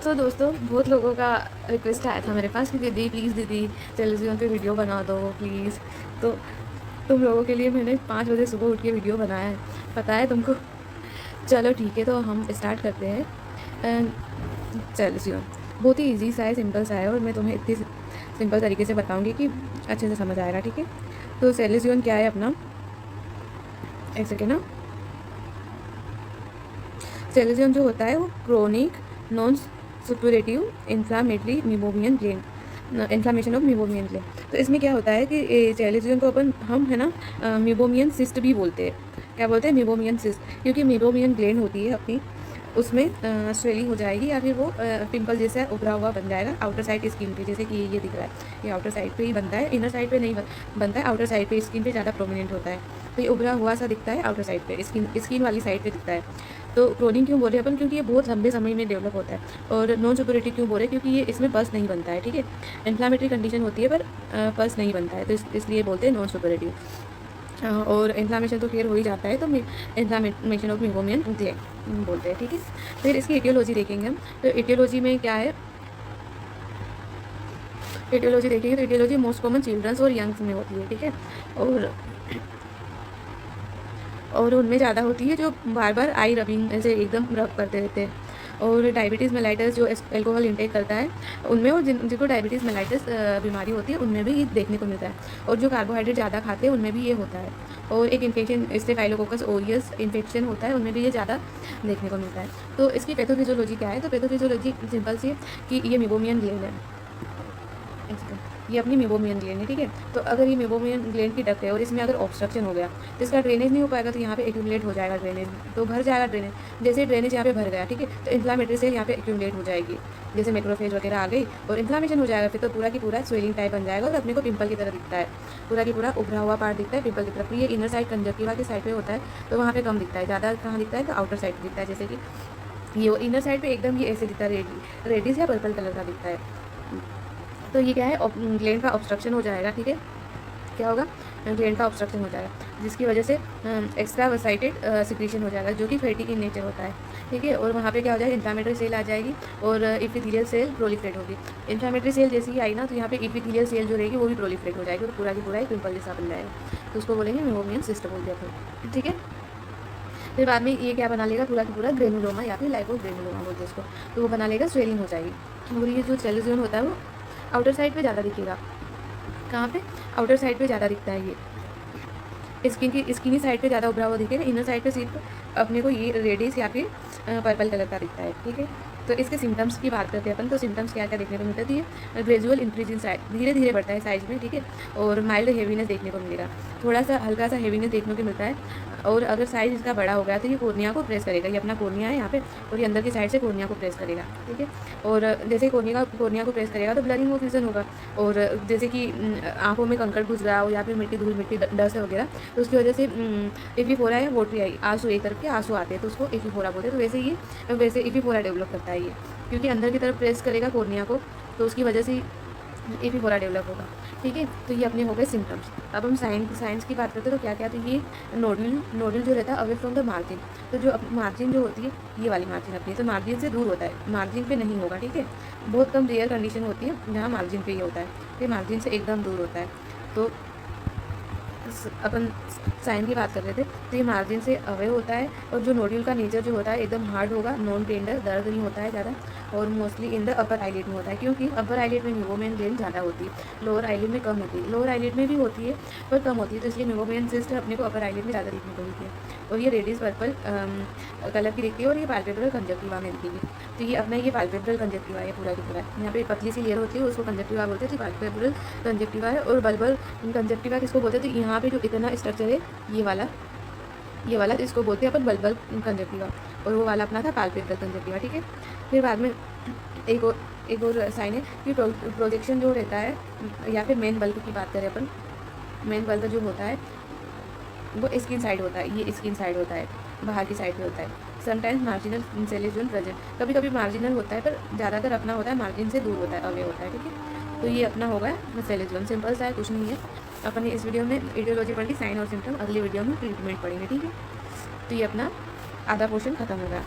तो दोस्तों बहुत लोगों का रिक्वेस्ट आया था मेरे पास कि दीदी प्लीज़ दीदी टेलीविज़न पे वीडियो बना दो प्लीज़। तो तुम लोगों के लिए मैंने 5 बजे सुबह उठ के वीडियो बनाया है, पता है तुमको। चलो ठीक है, तो हम स्टार्ट करते हैं। टेलीविज़न बहुत ही ईजी सा है, सिंपल सा है, और मैं तुम्हें इतनी सिंपल तरीके से बताऊंगी कि अच्छे से समझ आएगा, ठीक है। तो टेलीविज़न क्या है अपना, एक सेकेंड ना। टेलीविज़न जो होता है वो chronic non suppurative inflammatory न्यूमोनियन gland, inflammation of न्यूमोनियन gland. तो इसमें क्या होता है कि टेलीविज़न को अपन हम है ना न्यूमोनियन सिस्ट भी बोलते हैं। क्या बोलते हैं? न्यूमोनियन सिस्ट, क्योंकि न्यूमोनियन ग्लैंड होती है अपनी, उसमें स्वेलिंग हो जाएगी या फिर वो पिंपल जैसा उभरा हुआ बन जाएगा आउटर साइड स्किन पे, जैसे कि ये दिख रहा है, ये आउटर साइड पे ही बनता है, इनर साइड पे नहीं बनता है, आउटर साइड पे स्किन पे ज़्यादा प्रोमिनेंट होता है। तो ये उभरा हुआ सा दिखता है आउटर साइड पे, स्किन वाली साइड पे दिखता है। तो क्रोनिक क्यों बोल रहे हैं अपन? क्योंकि ये बहुत लंबे समय में डेवलप होता है। और नॉन सुपोरेटिव क्यों बोल रहे हैं? क्योंकि ये इसमें पस नहीं बनता है, ठीक है। इन्फ्लामेटरी कंडीशन होती है पर पस नहीं बनता है, तो इसलिए बोलते हैं नॉन सुपोरेटिव। और इन्फ्लामेशन तो खैर हो ही जाता है, तो इन्फ्लामेशन ऑफ न्यूमोनियन बोलते हैं, ठीक है। फिर इसकी एटियोलॉजी देखेंगे हम। तो एटियोलॉजी में क्या है, एटियोलॉजी देखेंगे तो एटियोलॉजी मोस्ट कॉमन चिल्ड्रंस और यंग्स में होती है, ठीक है। और उनमें ज़्यादा होती है जो बार बार आई रबिंग ऐसे एकदम रब करते रहते हैं। और डायबिटीज़ मेलाइटस जो एल्कोहल इंटेक करता है उनमें, और जिनको डायबिटीज़ मेलाइटस बीमारी होती है उनमें भी ये देखने को मिलता है। और जो कार्बोहाइड्रेट ज़्यादा खाते हैं उनमें भी ये होता है। और एक इन्फेक्शन स्टेफाइलोकोकस ओरियस इन्फेक्शन होता है, उनमें भी ये ज़्यादा देखने को मिलता है। तो इसकी पैथोफिजियोलॉजी क्या है? तो पैथोफिजियोलॉजी सिंपल सी है कि ये मीबोमियन ग्लैंड है, ये अपनी मीबोमियन ग्लैंड है, ठीक है। तो अगर ये मीबोमियन ग्लैंड की डक्ट है और इसमें अगर ऑब्स्ट्रक्शन हो गया तो इसका ड्रेनेज नहीं हो पाएगा, तो यहाँ पे एक्यूमुलेट हो जाएगा ड्रेनेज, तो भर जाएगा ड्रेनेज। जैसे ड्रेनेज यहाँ पे भर गया, ठीक है, तो इन्फ्लामेटरी सेल यहाँ पे एक्यूमुलेट हो जाएगी, जैसे मैक्रोफेज वगैरह आ गई और इन्फ्लामेशन हो जाएगा, फिर तो पूरा की पूरा स्वेलिंग टाइप बन जाएगा और अपने को पिंपल की तरह दिखता है, पूरा की पूरा उभरा हुआ पार्ट दिखता है पिंपल की तरफ। ये इनर साइड कंजक्टिवा की साइड पे होता है, तो वहाँ पे कम दिखता है, ज़्यादा कहाँ दिखता है तो आउटर साइड दिखता है, जैसे कि ये इनर साइड पे एकदम ये ऐसे दिखता है, रेडिस या पर्पल कलर का दिखता है। तो ये क्या है, ग्लैंड का ऑब्स्ट्रक्शन हो जाएगा, ठीक है। क्या होगा? ग्लैंड का ऑब्स्ट्रक्शन हो जाएगा, जिसकी वजह से एक्स्ट्रावर्साइटेड सिक्रीशन हो जाएगा, जो कि फैटी इन नेचर होता है, ठीक है। और वहाँ पे क्या हो जाएगा, इन्फ्लामेटरी सेल आ जाएगी और इपिथेलियल सेल प्रोलिफरेट होगी। इन्फ्लामेटरी सेल जैसी ही आई ना, तो यहाँ पे इपिथेलियल सेल जो रहेगी वो भी प्रोलिफरेट हो जाएगी और पूरा की पूरा एक पिंपल जैसा बन जाएगा, तो उसको बोलेंगे मीबोमियन सिस्ट बोलते हैं, ठीक है। फिर बाद में ये क्या बना लेगा, पूरा की पूरा ग्रेनुलोमा या फिर लाइको ग्रेनुलोमा बोलते हैं इसको, तो वो बना लेगा, स्वेलिंग हो जाएगी। और ये जो टेलीविजन होता है वो आउटर साइड पे ज़्यादा दिखेगा। कहाँ पे? आउटर साइड पे ज़्यादा दिखता है ये, स्किनी साइड पे ज़्यादा उभरा हुआ दिखेगा, इनर साइड पे सिर्फ अपने को ये रेडिस या फिर पर्पल कलर का दिखता है, ठीक है। तो इसके सिम्टम्स की बात करते हैं अपन। तो सिम्टम्स क्या क्या देखने को मिलता है? तो ये ग्रेजुअल इंक्रीज इन साइज, धीरे धीरे बढ़ता है साइज में, ठीक है। और माइल्ड हेवीनेस देखने को मिलेगा, थोड़ा सा हल्का सा हेवीनेस देखने को मिलता है। और अगर साइज इसका बड़ा हो गया तो ये कोर्निया को प्रेस करेगा, ये अपना कोर्निया है यहाँ पे, और ये अंदर की साइड से कोर्निया को प्रेस करेगा, ठीक है। और जैसे कोर्निया को प्रेस करेगा तो ब्लरिंग ऑफ विजन होगा। और जैसे कि आंखों में कंकड़ घुस गया हो या फिर मिट्टी धूल मिट्टी डस्ट वगैरह, तो उसकी वजह से इफीफोरा है वोटरी आई, आंसू एक करके आंसू आते हैं, तो उसको इफीफोरा बोलते हैं। तो वैसे इफीफोरा डेवलप करता है ये, क्योंकि अंदर की तरफ प्रेस करेगा कोर्निया को, तो उसकी वजह से एफीफोरा डेवलप होगा, ठीक है। तो ये अपने हो गए सिम्टम्स। अब हम साइंस की बात करते हैं तो क्या क्या, तो ये नोडल जो रहता है अवे फ्रॉम द मार्जिन, तो जो मार्जिन जो होती है ये वाली मार्जिन अपनी, तो मार्जिन से दूर होता है, मार्जिन पे नहीं होगा, ठीक है। बहुत कम रेयर कंडीशन होती है जहाँ मार्जिन पे ही होता है, ये मार्जिन से एकदम दूर होता है। तो अपन साइन की बात कर रहे थे, तो ये मार्जिन से अवे होता है। और जो नोड्यूल का नेचर जो होता है एकदम हार्ड होगा, नॉन टेंडर, दर्द नहीं होता है ज़्यादा, और mostly in the upper eyelid में होता है, क्योंकि अपर आईलिड में मीबोमियन ग्लैंड ज़्यादा होती है, लोअर आईलिड में कम होती है। लोअर आईलिड में भी होती है पर कम होती है, तो इसलिए मीबोमियन सिस्ट अपने को अपर आईलिड में ज़्यादा देखने को मिलती है। और ये रेडिस पर्पल कलर की दिखती है, और ये पाल्पेब्रल कंजक्टिवा में दिखेगी। तो ये अपना ये पाल्पेब्रल कंजक्टिवा है पूरा की पूरा, यहाँ पे पतली सी लेयर होती है उसको कंजक्टिवा बोलते हैं, तो पाल्पेब्रल कंजक्टिवा है। और बल्बल कंजक्टिवा किसको बोलते हैं? तो यहाँ पे जो इतना स्ट्रक्चर है ये वाला तो इसको बोलते हैं अपन बल्बल कंजक्टिवा, और वो वाला अपना था पाल्पेब्रल कंजक्टिवा, ठीक है। फिर बाद में एक और साइन है कि प्रोजेक्शन जो रहता है, या फिर मेन बल्ब की बात करें अपन, मेन बल्ब जो होता है वो स्किन साइड होता है, ये स्किन साइड होता है, बाहर की साइड पे होता है। समटाइम्स मार्जिनल सेलेजन प्रेजेंट, कभी कभी मार्जिनल होता है पर ज़्यादातर अपना होता है मार्जिन से दूर होता है, अवे होता है, ठीक है। तो ये अपना होगा सेलेजन, सिंपल सा है, कुछ नहीं है। अपन इस वीडियो में एटियोलॉजी पढ़ ली, साइन और सिम्टम, अगली वीडियो में ट्रीटमेंट पढ़ेंगे, ठीक है। तो ये अपना आधा पोर्शन खत्म होगा।